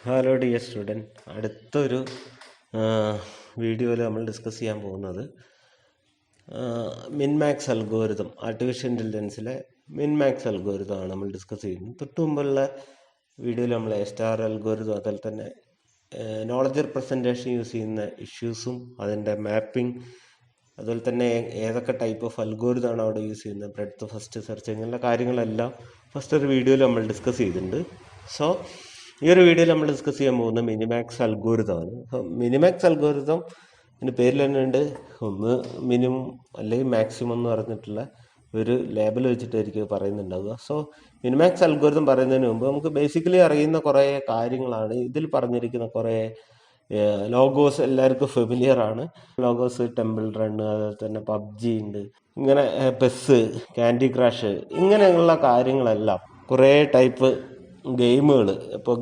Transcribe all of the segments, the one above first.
Hello dear student, അടുത്തൊരു വീഡിയോയിൽ നമ്മൾ ഡിസ്കസ് ചെയ്യാൻ പോകുന്നത് മിൻമാക്സ് അൽഗോരിതം, ആർട്ടിഫിഷ്യൽ ഇൻ്റലിജൻസിലെ മിൻമാക്സ് അൽഗോരിതമാണ് നമ്മൾ ഡിസ്കസ് ചെയ്യുന്നത്. തൊട്ട് മുമ്പുള്ള വീഡിയോയിൽ നമ്മൾ എ സ്റ്റാർ അൽഗോരിതം, അതുപോലെ തന്നെ നോളജ് റെപ്രസെൻറ്റേഷൻ യൂസ് ചെയ്യുന്ന ഇഷ്യൂസും അതിൻ്റെ മാപ്പിംഗ്, അതുപോലെ തന്നെ ഏതൊക്കെ ടൈപ്പ് ഓഫ് അൽഗോരിതമാണ് അവിടെ യൂസ് ചെയ്യുന്നത്, ബ്രെഡ്ത്ത് ഫസ്റ്റ് സെർച്ച്, ഇങ്ങനെയുള്ള കാര്യങ്ങളെല്ലാം ഫസ്റ്റ് ഒരു വീഡിയോയിൽ നമ്മൾ ഡിസ്കസ് ചെയ്തിട്ടുണ്ട്. സോ ഈ ഒരു വീഡിയോയിൽ നമ്മൾ ഡിസ്കസ് ചെയ്യാൻ പോകുന്നത് മിനിമാക്സ് അൽഗോരിതമാണ്. മിനിമാക്സ് അൽഗോരിതം ഇതിൻ്റെ പേരിൽ തന്നെ ഉണ്ട്, ഒന്ന് മിനിമം അല്ലെങ്കിൽ മാക്സിമം എന്ന് പറഞ്ഞിട്ടുള്ള ഒരു ലേബൽ വെച്ചിട്ടായിരിക്കും പറയുന്നുണ്ടാവുക. സോ മിനിമാക്സ് അൽഗോരിതം പറയുന്നതിന് മുമ്പ് നമുക്ക് ബേസിക്കലി അറിയുന്ന കുറേ കാര്യങ്ങളാണ്. ഇതിൽ പറഞ്ഞിരിക്കുന്ന കുറേ ലോഗോസ് എല്ലാവർക്കും ഫെമിലിയർ ആണ്. ലോഗോസ് ടെമ്പിൾ റൺ, അതുപോലെ തന്നെ പബ്ജി ഉണ്ട്, ഇങ്ങനെ പെസ്, ക്യാൻഡി ക്രാഷ്, ഇങ്ങനെയുള്ള കാര്യങ്ങളെല്ലാം കുറേ ടൈപ്പ് ഗെയിമുകൾ. ഇപ്പോൾ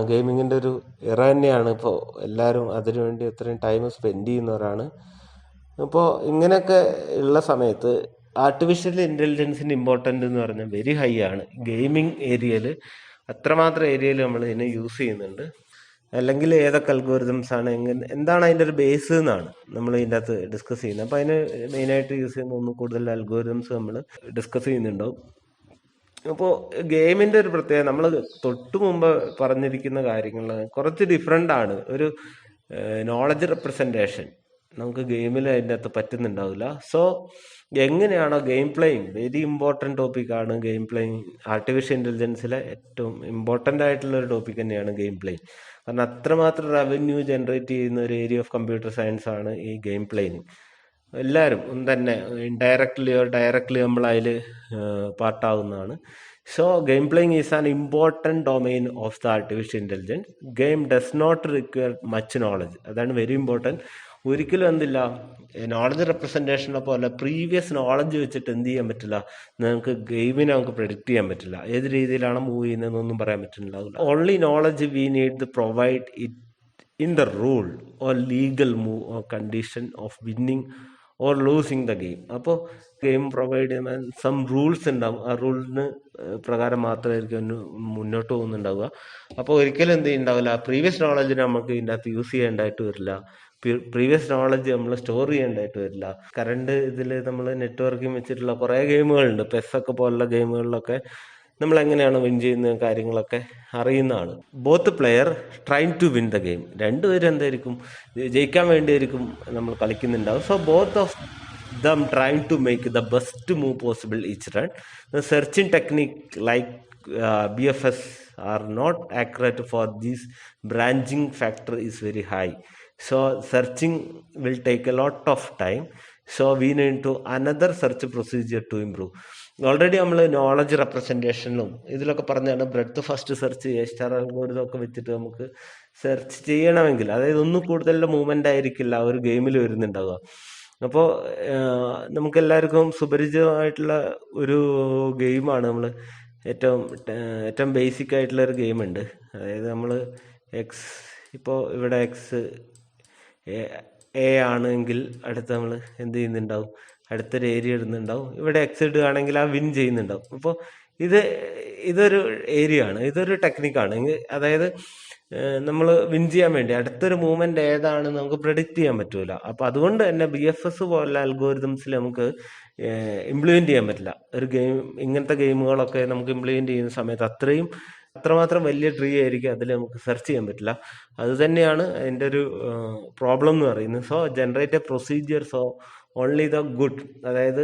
ഗെയിമിങ്ങിൻ്റെ ഒരു ഇറ തന്നെയാണ്. ഇപ്പോൾ എല്ലാവരും അതിനുവേണ്ടി അത്രയും ടൈം സ്പെൻഡ് ചെയ്യുന്നവരാണ്. അപ്പോൾ ഇങ്ങനെയൊക്കെ ഉള്ള സമയത്ത് ആർട്ടിഫിഷ്യൽ ഇൻ്റലിജൻസിൻ്റെ ഇമ്പോർട്ടൻ്റ് എന്ന് പറഞ്ഞാൽ വെരി ഹൈ ആണ്. ഗെയിമിംഗ് ഏരിയയിൽ അത്രമാത്രം ഏരിയയിൽ നമ്മൾ ഇതിനെ യൂസ് ചെയ്യുന്നുണ്ട്. അല്ലെങ്കിൽ ഏതൊക്കെ അൽഗോരിതംസ് ആണ്, എന്താണ് അതിൻ്റെ ഒരു ബേസ് എന്നാണ് നമ്മൾ ഇതിൻ്റെ അകത്ത് ഡിസ്കസ് ചെയ്യുന്നത്. അപ്പോൾ അതിന് മെയിനായിട്ട് യൂസ് ചെയ്യുന്ന ഒന്ന് കൂടുതൽ അൽഗോരിതംസ് നമ്മൾ ഡിസ്കസ് ചെയ്യുന്നുണ്ടാവും. അപ്പോൾ ഗെയിമിൻ്റെ ഒരു പ്രത്യേകത, നമ്മൾ തൊട്ട് മുമ്പ് പറഞ്ഞിരിക്കുന്ന കാര്യങ്ങൾ കുറച്ച് ഡിഫറെൻ്റ് ആണ്. ഒരു നോളജ് റെപ്രസെൻറ്റേഷൻ നമുക്ക് ഗെയിമിൽ അതിൻ്റെ അകത്ത് പറ്റുന്നുണ്ടാവില്ല. സോ എങ്ങനെയാണോ ഗെയിം പ്ലേയിങ്, വെരി ഇമ്പോർട്ടൻ്റ് ടോപ്പിക്കാണ് ഗെയിം പ്ലേയിങ്. ആർട്ടിഫിഷ്യൽ ഇൻ്റലിജൻസിലെ ഏറ്റവും ഇമ്പോർട്ടൻ്റ് ആയിട്ടുള്ള ഒരു ടോപ്പിക് തന്നെയാണ് ഗെയിം പ്ലേയിങ്. കാരണം അത്രമാത്രം റവന്യൂ ജനറേറ്റ് ചെയ്യുന്ന ഒരു ഏരിയ ഓഫ് കമ്പ്യൂട്ടർ സയൻസ് ആണ് ഈ ഗെയിം പ്ലേയിങ്. എല്ലാവരും തന്നെ ഇൻഡയറക്റ്റ്ലിയോ ഡയറക്റ്റ്ലി നമ്മൾ അതിൽ പാർട്ടാവുന്നതാണ്. So game playing is an important domain of the artificial intelligence. Game does not require much knowledge. അതാണ് വെരി ഇമ്പോർട്ടൻറ്റ്. ഒരിക്കലും എന്തില്ല, നോളജ് റെപ്രസെൻറ്റേഷനെ പോലെ പ്രീവിയസ് നോളജ് വെച്ചിട്ട് എന്ത് ചെയ്യാൻ പറ്റില്ല, നമുക്ക് ഗെയിമിനെ നമുക്ക് പ്രെഡിക്റ്റ് ചെയ്യാൻ പറ്റില്ല. ഏത് രീതിയിലാണ് മൂവ് ചെയ്യുന്നതെന്നൊന്നും പറയാൻ പറ്റുന്നുണ്ടാവില്ല. Only knowledge we need to provide it in the rule or legal move or condition of winning or losing the game. അപ്പോൾ ഗെയിം പ്രൊവൈഡ് ചെയ്യുന്ന സം റൂൾസ് ഉണ്ടാവും. ആ റൂളിന് പ്രകാരം മാത്രമായിരിക്കും മുന്നോട്ട് പോകുന്നുണ്ടാവുക. അപ്പോൾ ഒരിക്കലും എന്ത് ചെയ്യുന്നുണ്ടാവില്ല, പ്രീവിയസ് നോളജിന് നമുക്ക് ഇതിൻ്റെ അകത്ത് യൂസ് ചെയ്യേണ്ടതായിട്ട് വരില്ല. പ്രീവിയസ് നോളജ് നമ്മൾ സ്റ്റോർ ചെയ്യേണ്ടതായിട്ട് വരില്ല. കറണ്ട് ഇതിൽ നമ്മൾ നെറ്റ്വർക്കിംഗ് വെച്ചിട്ടുള്ള കുറേ ഗെയിമുകളുണ്ട്. പെസ്സൊക്കെ പോലുള്ള ഗെയിമുകളിലൊക്കെ നമ്മൾ എങ്ങനെയാണ് വിൻ ചെയ്യുന്ന കാര്യങ്ങളൊക്കെ അറിയുന്നതാണ്. Both player trying to win the game. രണ്ടുപേരും എന്തായിരിക്കും, ജയിക്കാൻ വേണ്ടിയായിരിക്കും നമ്മൾ കളിക്കുന്നുണ്ടാവും. So both of them trying to make the best move possible each run. The searching technique like BFS are not accurate for this branching factor is very high. So searching will take a lot of time. So we need to another search procedure to improve. Already നമ്മൾ knowledge റെപ്രസെൻറ്റേഷനിലും ഇതിലൊക്കെ പറഞ്ഞാണ് breadth first search, A star algorithm ഒക്കെ വെച്ചിട്ട് നമുക്ക് search ചെയ്യണമെങ്കിൽ, അതായത് ഒന്നും കൂടുതലുള്ള മൂവ്മെൻ്റ് ആയിരിക്കില്ല ഒരു ഗെയിമിൽ വരുന്നുണ്ടാവുക. അപ്പോൾ നമുക്കെല്ലാവർക്കും സുപരിചിതമായിട്ടുള്ള ഒരു ഗെയിമാണ് നമ്മൾ ഏറ്റവും ബേസിക് ആയിട്ടുള്ള ഒരു ഗെയിമുണ്ട്. അതായത് നമ്മൾ ഇപ്പോൾ ഇവിടെ എക്സ് എ ആണെങ്കിൽ അടുത്ത് നമ്മൾ എന്ത് ചെയ്യുന്നുണ്ടാവും, അടുത്തൊരു ഏരിയ ഇടുന്നുണ്ടാവും. ഇവിടെ എക്സ് ഇടുകയാണെങ്കിൽ ആ വിൻ ചെയ്യുന്നുണ്ടാവും. അപ്പോൾ ഇതൊരു ഏരിയ ആണ്, ഇതൊരു ടെക്നിക്കാണ്. അതായത് നമ്മൾ വിൻ ചെയ്യാൻ വേണ്ടി അടുത്തൊരു മൂവ്മെൻറ്റ് ഏതാണെന്ന് നമുക്ക് പ്രെഡിക്റ്റ് ചെയ്യാൻ പറ്റൂല. അപ്പോൾ അതുകൊണ്ട് തന്നെ BFS പോലുള്ള അൽഗോരിതംസിൽ നമുക്ക് ഇംപ്ലിമെൻറ്റ് ചെയ്യാൻ പറ്റില്ല. ഒരു ഗെയിം, ഇങ്ങനത്തെ ഗെയിമുകളൊക്കെ നമുക്ക് ഇംപ്ലിമെൻറ്റ് ചെയ്യുന്ന സമയത്ത് അത്രമാത്രം വലിയ ട്രീ ആയിരിക്കും, അതിൽ നമുക്ക് സെർച്ച് ചെയ്യാൻ പറ്റില്ല. അത് തന്നെയാണ് അതിൻ്റെ ഒരു പ്രോബ്ലം എന്ന് പറയുന്നത്. So generate A procedure, so only the good. അതായത്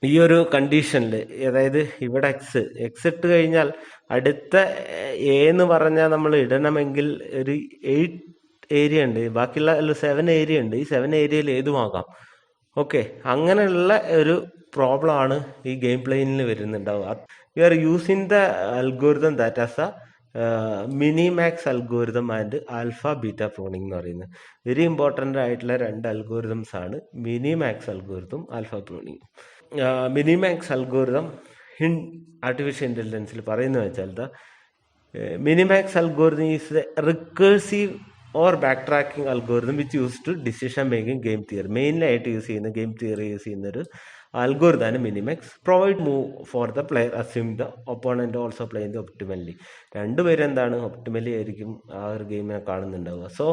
ഈ ഒരു കണ്ടീഷനിൽ, അതായത് ഇവിടെ എക്സ് ഇട്ട് കഴിഞ്ഞാൽ അടുത്ത എ എന്ന് പറഞ്ഞാൽ നമ്മൾ ഇടണമെങ്കിൽ ഒരു 8 ഏരിയ ഉണ്ട്, ബാക്കിയുള്ള 7 ഏരിയ ഉണ്ട്. ഈ 7 ഏരിയയിൽ ഏതുമാകാം. ഓക്കെ, അങ്ങനെയുള്ള ഒരു പ്രോബ്ലം ആണ് ഈ ഗെയിം പ്ലേയിനിൽ വരുന്നുണ്ടാവുക. You are using the algorithm that as minimax algorithm and alpha beta pruning എന്ന് പറയുന്നത്. വെരി ഇമ്പോർട്ടൻ്റ് ആയിട്ടുള്ള 2 അൽഗോരിതംസ് ആണ് minimax algorithm, alpha pruning. Minimax algorithm in artificial ഇൻ്റലിജൻസിൽ പറയുന്നത് വെച്ചാൽ minimax algorithm is the recursive or backtracking algorithm which use to decision making game theory. മെയിനായിട്ട് use ചെയ്യുന്ന game theory use ചെയ്യുന്നൊരു algorithm Minimax provide move for the player assume the opponent also playing the optimally. രണ്ടുപേരും എന്താണ് ഒപ്റ്റിമലി ആയിരിക്കും ആ ഒരു ഗെയിമിനെ കാണുന്നുണ്ടാവുക. സോ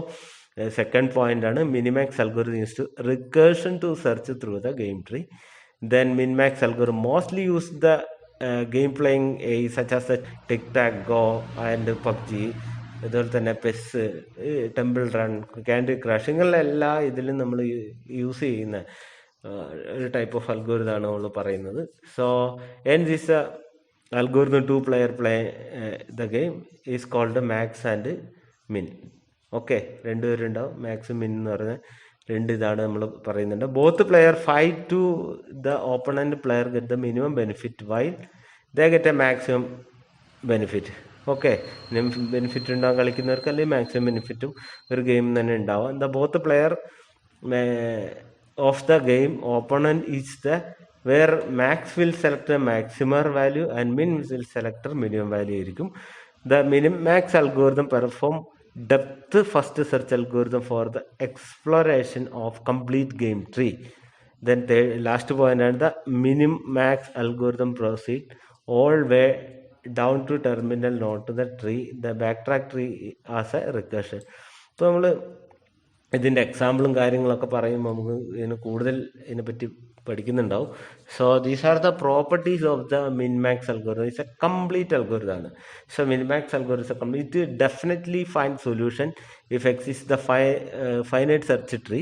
സെക്കൻഡ് പോയിന്റ് ആണ് minimax algorithm use to recursion to search through the game tree. Then Minimax algorithm mostly use the game playing such as the Tic Tac Go and PUBG, അതുപോലെ തന്നെ pes, temple run, candy crush, ഇങ്ങനെയുള്ള എല്ലാ ഇതിലും നമ്മൾ use ചെയ്യുന്ന ഒരു type of algorithm ആണ് നമ്മൾ പറയുന്നത്. So this algorithm two player play the game is called max and min. Okay, രണ്ടുപേരുണ്ടാവും, മാക്സും മിൻ എന്ന് പറഞ്ഞ രണ്ട് ഇതാണ് നമ്മൾ പറയുന്നുണ്ട്. Both player fight to the opponent player get the minimum benefit while they get a maximum benefit. Okay, benefit ഉണ്ടാവും കളിക്കുന്നവർക്ക്, അല്ലെങ്കിൽ മാക്സിമം ബെനിഫിറ്റും ഒരു ഗെയിം തന്നെ ഉണ്ടാവാം. The both player of the game opponent is the where max will select a മാക്സിമർ value and min will select minimum value ആയിരിക്കും. The minimax algorithm perform depth first search algorithm for the exploration of complete game tree. Then last point ആണ് the minimax algorithm proceed all way down to terminal node to the tree, the backtrack tree as a recursion. ഇപ്പോൾ നമ്മൾ ഇതിൻ്റെ എക്സാമ്പിളും കാര്യങ്ങളൊക്കെ പറയുമ്പോൾ നമുക്ക് ഇതിന് കൂടുതൽ ഇതിനെപ്പറ്റി പഠിക്കുന്നുണ്ടാവും. So these are the properties of the minimax algorithm. It's a complete algorithm ആണ്. So minimax algorithm it definitely find solution if exist the finite search tree.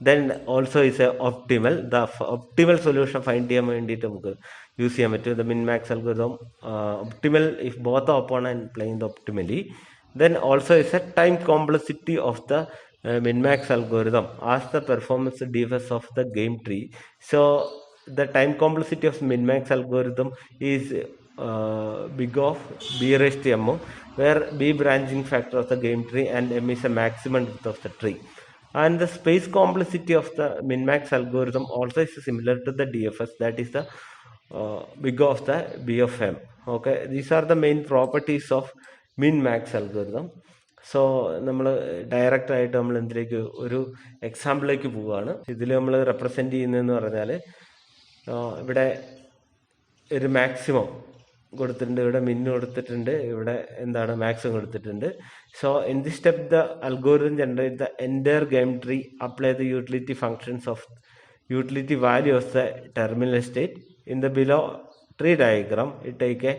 Then also is a optimal. The optimal solution find ചെയ്യാൻ വേണ്ടിയിട്ട് നമുക്ക് use ചെയ്യാൻ പറ്റും. The minimax algorithm optimal if both the opponent playing the optimally. Then also is a time complexity of the Minimax algorithm as the performance differs of the game tree. So the time complexity of Minimax algorithm is big of b raised to m, where b branching factor of the game tree and m is a maximum width of the tree. And the space complexity of the Minimax algorithm also is similar to the DFS, that is the big of the b of m. Okay, these are the main properties of minmax algorithm. So നമ്മൾ ഡയറക്റ്റായിട്ട് നമ്മൾ എന്തിലേക്ക് ഒരു എക്സാമ്പിളിലേക്ക് പോവുകയാണ്. ഇതിൽ നമ്മൾ represent ചെയ്യുന്നതെന്ന് പറഞ്ഞാൽ ഇവിടെ ഒരു മാക്സിമം കൊടുത്തിട്ടുണ്ട്, ഇവിടെ മിന്ന് കൊടുത്തിട്ടുണ്ട്, ഇവിടെ എന്താണ് മാക്സിമം കൊടുത്തിട്ടുണ്ട്. So in this step the algorithm generate the entire game tree, apply the utility functions of utility value of the terminal state. In the below tree diagram it take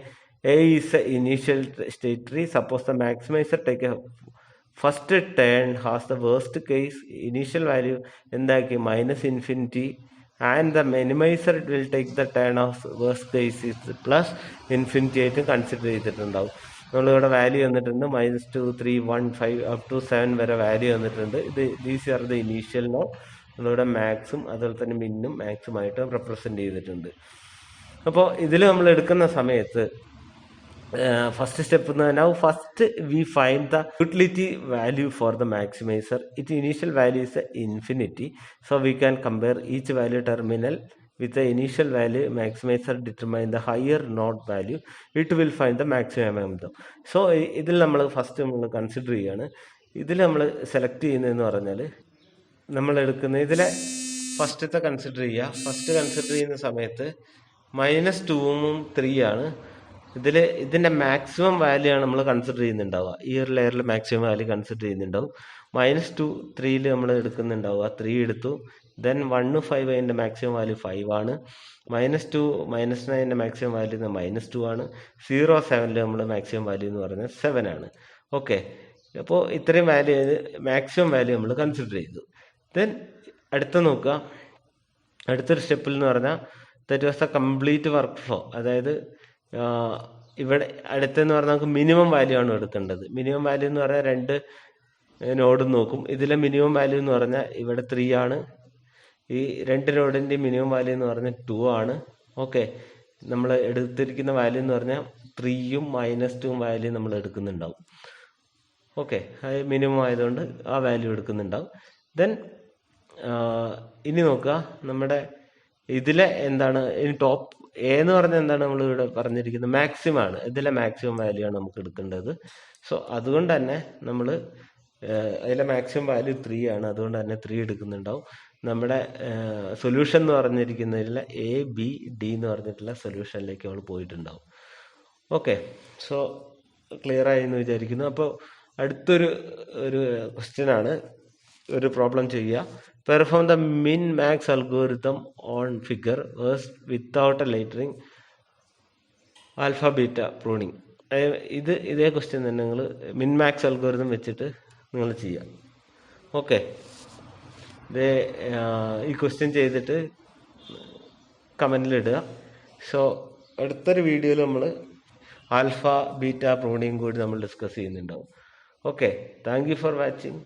A is the initial state tree. Suppose the maximizer take a first turn has the worst case initial value in the minus infinity, and the minimizer will take the turn of worst case is plus infinity ആയിട്ട് consider ചെയ്തിട്ടുണ്ടാവും. നമ്മളിവിടെ value വന്നിട്ടുണ്ട് -2, 3, 1, 5 up to 7 വരെ value വന്നിട്ടുണ്ട്. ഇത് these are the initial no. നമ്മളിവിടെ മാക്സും അതുപോലെ തന്നെ മിന്നും മാക്സുമായിട്ട് റെപ്രസെൻ്റ് ചെയ്തിട്ടുണ്ട്. അപ്പോൾ ഇതിൽ നമ്മൾ എടുക്കുന്ന സമയത്ത് ഫസ്റ്റ് സ്റ്റെപ്പ് എന്ന് പറഞ്ഞാൽ first we find the utility value for the maximiser. It initial value is infinity. So we can compare each value terminal with the initial value. Maximiser determine the higher not value, it will find the maximum amount. So ഇതിൽ നമ്മൾ first നമ്മൾ consider ചെയ്യുകയാണ്. ഇതിൽ നമ്മൾ select ചെയ്യുന്നതെന്ന് പറഞ്ഞാൽ നമ്മൾ എടുക്കുന്ന ഇതിലെ ഫസ്റ്റത്തെ കൺസിഡർ ചെയ്യുക. ഫസ്റ്റ് കൺസിഡർ ചെയ്യുന്ന സമയത്ത് -2ഉം 3 ആണ്. ഇതിൻ്റെ മാക്സിമം വാല്യൂ ആണ് നമ്മൾ കൺസിഡർ ചെയ്യുന്നുണ്ടാവുക. ഈ ഒരു ലെയറിൽ മാക്സിമം വാല്യൂ കൺസിഡർ ചെയ്യുന്നുണ്ടാവും. -2, 3യിൽ നമ്മൾ എടുക്കുന്നുണ്ടാവുക. 3 എടുത്തു. ദെൻ 1, 5 അതിൻ്റെ മാക്സിമം വാല്യൂ 5 ആണ്. -2, -9ൻ്റെ മാക്സിമം വാല്യൂ -2 ആണ്. 0, 7ൽ നമ്മൾ മാക്സിമം വാല്യൂ എന്ന് പറയുന്നത് 7 ആണ്. ഓക്കെ, അപ്പോൾ ഇത്രയും വാല്യൂ മാക്സിമം വാല്യൂ നമ്മൾ കൺസിഡർ ചെയ്തു. ദെൻ അടുത്ത നോക്കുക. അടുത്തൊരു സ്റ്റെപ്പിൽ എന്ന് പറഞ്ഞാൽ that was the complete work flow. അതായത് ഇവിടെ അടുത്തെന്ന് പറഞ്ഞാൽ നമുക്ക് മിനിമം വാല്യൂ ആണ് എടുക്കേണ്ടത്. മിനിമം വാല്യൂ എന്ന് പറഞ്ഞാൽ 2 നോഡും നോക്കും. ഇതിലെ മിനിമം വാല്യൂ എന്ന് പറഞ്ഞാൽ ഇവിടെ 3 ആണ്. ഈ 2 നോഡിൻ്റെ മിനിമം വാല്യൂ എന്ന് പറഞ്ഞാൽ 2 ആണ്. ഓക്കെ, നമ്മൾ എടുത്തിരിക്കുന്ന വാല്യൂ എന്ന് പറഞ്ഞാൽ 3ഉം -2ഉം വാല്യൂ നമ്മൾ എടുക്കുന്നുണ്ടാവും. ഓക്കെ, അത് മിനിമം ആയതുകൊണ്ട് ആ വാല്യൂ എടുക്കുന്നുണ്ടാവും. ദെൻ ഇനി നോക്കുക, നമ്മുടെ ഇതിലെ എന്താണ് ഇനി ടോപ്പ് എ എന്ന് പറഞ്ഞാൽ എന്താണ് നമ്മൾ ഇവിടെ പറഞ്ഞിരിക്കുന്നത് മാക്സിമം ആണ്. ഇതിലെ മാക്സിമം വാല്യൂ ആണ് നമുക്ക് എടുക്കേണ്ടത്. സോ അതുകൊണ്ട് തന്നെ നമ്മൾ അതിലെ മാക്സിമം വാല്യൂ 3 ആണ്. അതുകൊണ്ട് തന്നെ 3 എടുക്കുന്നുണ്ടാവും. നമ്മുടെ സൊല്യൂഷൻ എന്ന് പറഞ്ഞിരിക്കുന്നതിൽ ABD എന്ന് പറഞ്ഞിട്ടുള്ള സൊല്യൂഷനിലേക്ക് നമ്മൾ പോയിട്ടുണ്ടാവും. ഓക്കെ, സോ ക്ലിയർ ആയി എന്ന് വിചാരിക്കുന്നു. അപ്പോൾ അടുത്തൊരു ക്വസ്റ്റ്യൻ ആണ്, ഒരു പ്രോബ്ലം ചെയ്യുക. Perform the min max algorithm on figure verse without a lettering alpha beta pruning. ഇതേ ക്വസ്റ്റ്യൻ തന്നെ നിങ്ങൾ മിൻ മാക്സ് അൽഗോരിതം വെച്ചിട്ട് നിങ്ങൾ ചെയ്യുക. ഓക്കെ, ഈ ക്വസ്റ്റ്യൻ ചെയ്തിട്ട് കമൻറ്റിലിടുക. സോ അടുത്തൊരു വീഡിയോയിൽ നമ്മൾ ആൽഫ ബീറ്റ പ്രൂണിങ് കൂടി നമ്മൾ ഡിസ്കസ് ചെയ്യുന്നുണ്ടാവും. Okay, thank you for watching.